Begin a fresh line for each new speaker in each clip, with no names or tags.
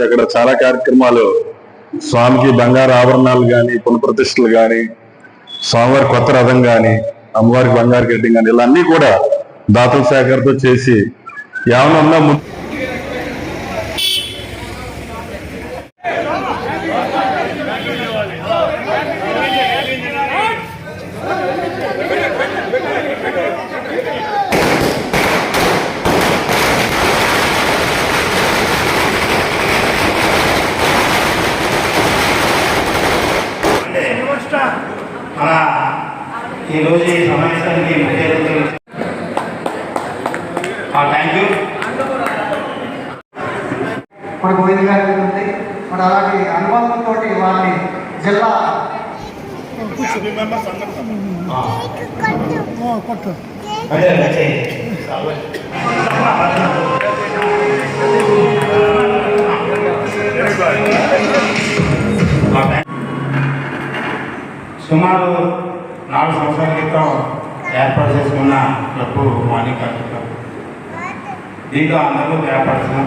అక్కడ చాలా కార్యక్రమాలు, స్వామికి బంగారు ఆభరణాలు కానీ, పునఃప్రతిష్టలు కానీ, స్వామివారి కొత్త రథం కానీ, అమ్మవారికి బంగారు గడ్డి కానీ, ఇలా అన్ని కూడా దాతల సేకరణతో చేసి ఏమన్నా ఉన్నా
ఈ రోజు ఈ సమావేశానికి ముఖ్య అతిథులు థ్యాంక్ యూ
మన గోవింద్ గారి ఉంది. మన అలాంటి అనుభవంతో వారిని జిల్లా
సుమారు 4 సంవత్సరాల క్రితం ఏర్పాటు చేసుకున్న క్లబ్బు మార్నింగ్ క్లబ్. దీంట్లో అందరూ వ్యాపారస్తులు,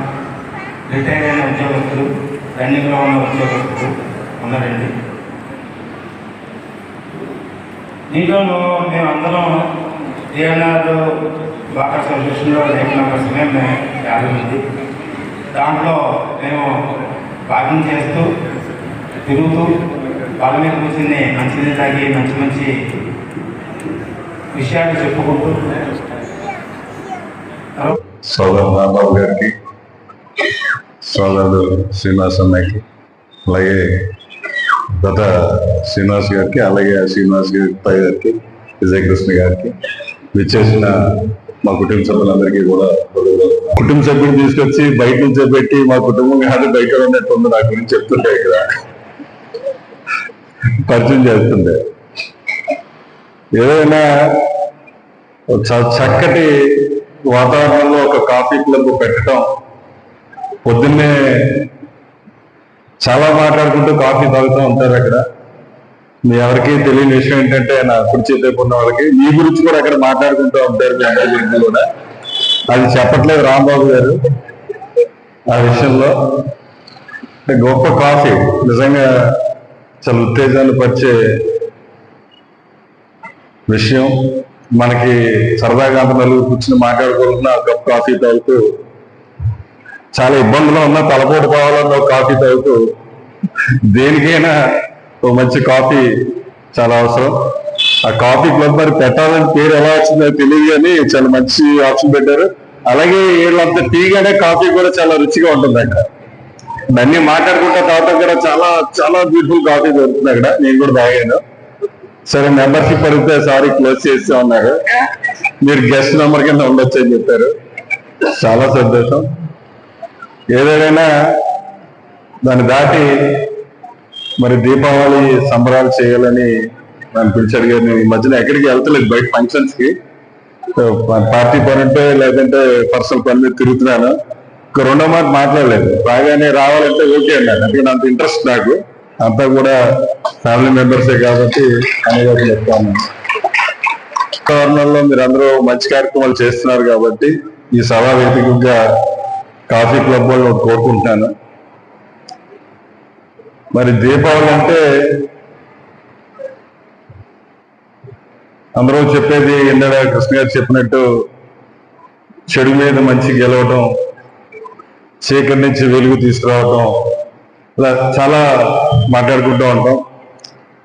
రిటైర్ అయిన ఉద్యోగస్తులు, రన్నింగ్లో ఉన్న ఉద్యోగస్తులు ఉన్నారండి. దీంట్లో మేమందరం ఏఎన్ఆర్ బాగా అసోసియేషన్లో రేపు మెంబర్స్గా మేము 50 మంది. దాంట్లో మేము భాగం చేస్తూ తిరుగుతూ వాళ్ళ మీద కూర్చుని మంచిది తాగి మంచి మంచి విషయాలు చెప్పుకుంటూ
సోదరు రాంబాబు గారికి, సోదరుడు శ్రీనివాస్ అన్నయ్యకి, అలాగే గత శ్రీనివాస్ గారికి, అలాగే శ్రీనివాస్ గారికి, విజయకృష్ణ గారికి, విచ్చేసిన మా కుటుంబ సభ్యులందరికీ కూడా కుటుంబ సభ్యులు తీసుకొచ్చి బయట నుంచో పెట్టి మా కుటుంబం కాదు బయట ఉన్నట్టుంది నా గురించి చెప్తుంటే ఇక్కడ పరిచయం చేస్తుండే. ఏదైనా చక్కటి వాతావరణంలో ఒక కాఫీ క్లబ్ పెట్టడం, పొద్దున్నే చాలా మాట్లాడుకుంటూ కాఫీ తాగుతూ ఉంటారు అక్కడ. మీ ఎవరికి తెలియని విషయం ఏంటంటే, నా కుడి చేతి ఉన్న వాళ్ళకి మీ గురించి కూడా అక్కడ మాట్లాడుకుంటూ ఉంటారు మీ అందరి కూడా. అది చెప్పట్లేదు రాంబాబు గారు ఆ విషయంలో. గొప్ప కాఫీ నిజంగా చాలా ఉత్తేజాన్ని పరిచే విషయం. మనకి సరదాగా అంత నలుగురు కూర్చుని మాట్లాడుకుంటున్న కప్ కాఫీ తాగుతూ, చాలా ఇబ్బందులు ఉన్నా తలపోటు కావాలన్న కాఫీ తాగుతూ, దేనికైనా ఓ మంచి కాఫీ చాలా అవసరం. ఆ కాఫీ క్లబ్ మరి పెట్టాలని పేరు ఎలా వచ్చిందో తెలియదు కానీ చాలా మంచి ఆప్షన్ పెట్టారు. అలాగే వీళ్ళంతా టీ కానీ కాఫీ కూడా చాలా రుచిగా ఉంటుంది అక్కడ. అన్ని మాట్లాడుకుంటా తాగటం కూడా చాలా చాలా బ్యూటిఫుల్ కాఫీ దొరుకుతుంది అక్కడ. నేను కూడా తాగాను. సరే మెంబర్షిప్ అడిగితే సారీ క్లోజ్ చేస్తూ ఉన్నారు, మీరు గెస్ట్ నెంబర్ కింద ఉండొచ్చు అని చెప్పారు. చాలా సంతోషం. ఏదైనా దాన్ని దాటి మరి దీపావళి సంబరాలు చేయాలని నన్ను పిలిచాడు గారు. నేను ఈ మధ్యన ఎక్కడికి వెళ్తలేదు బయట ఫంక్షన్స్ కి. పార్టీ పని ఉంటే లేదంటే పర్సనల్ పని మీద తిరుగుతున్నాను. ఒక రెండో మాట మాట్లాడలేదు. బాగానే రావాలంటే ఓకే అన్నాడు. అందుకని అంత ఇంట్రెస్ట్ నాకు. అంతా కూడా ఫ్యామిలీ మెంబర్సే కాబట్టి అనేది చెప్తాను. వాతావరణంలో మీరు అందరూ మంచి కార్యక్రమాలు చేస్తున్నారు కాబట్టి ఈ సభా వేదికగా కాఫీ క్లబ్ వాళ్ళు కోరుకుంటున్నాను. మరి దీపావళి అంటే అందరూ చెప్పేది ఇందాక కృష్ణ గారు చెప్పినట్టు చెడు మీద మంచి గెలవటం, చీకటి నుంచి వెలుగు తీసుకురావటం, ఇలా చాలా మాట్లాడుకుంటూ ఉంటాం.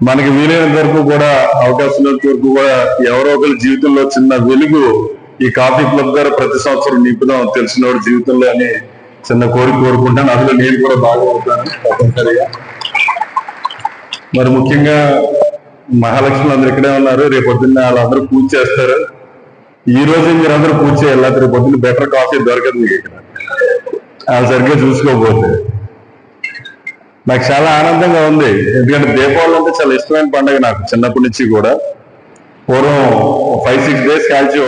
మనకి వీలైనంత వరకు కూడా అవకాశం ఉన్నంత వరకు కూడా ఎవరో ఒకరి జీవితంలో చిన్న వెలుగు ఈ కాఫీ క్లబ్ ద్వారా ప్రతి సంవత్సరం నింపుదాం తెలిసినోడి జీవితంలో అని చిన్న కోరిక కోరుకుంటాను. అందులో నేను కూడా బాగా అవుతాను తప్పనిసరిగా. మరి ముఖ్యంగా మహాలక్ష్మి అందరు ఇక్కడే ఉన్నారు. రేపు పొద్దున్న వాళ్ళందరూ పూజ చేస్తారు. ఈ రోజు మీరు అందరూ పూజ చేయాలి. రేపు పొద్దున్న బెటర్ కాఫీ దొరకదు మీకు ఇక్కడ వాళ్ళు సరిగ్గా చూసుకోకపోతే. నాకు చాలా ఆనందంగా ఉంది. ఎందుకంటే దీపావళి అంటే చాలా ఇష్టమైన పండుగ నాకు చిన్నప్పటి నుంచి కూడా. పూర్వం 5-6 days కాల్చి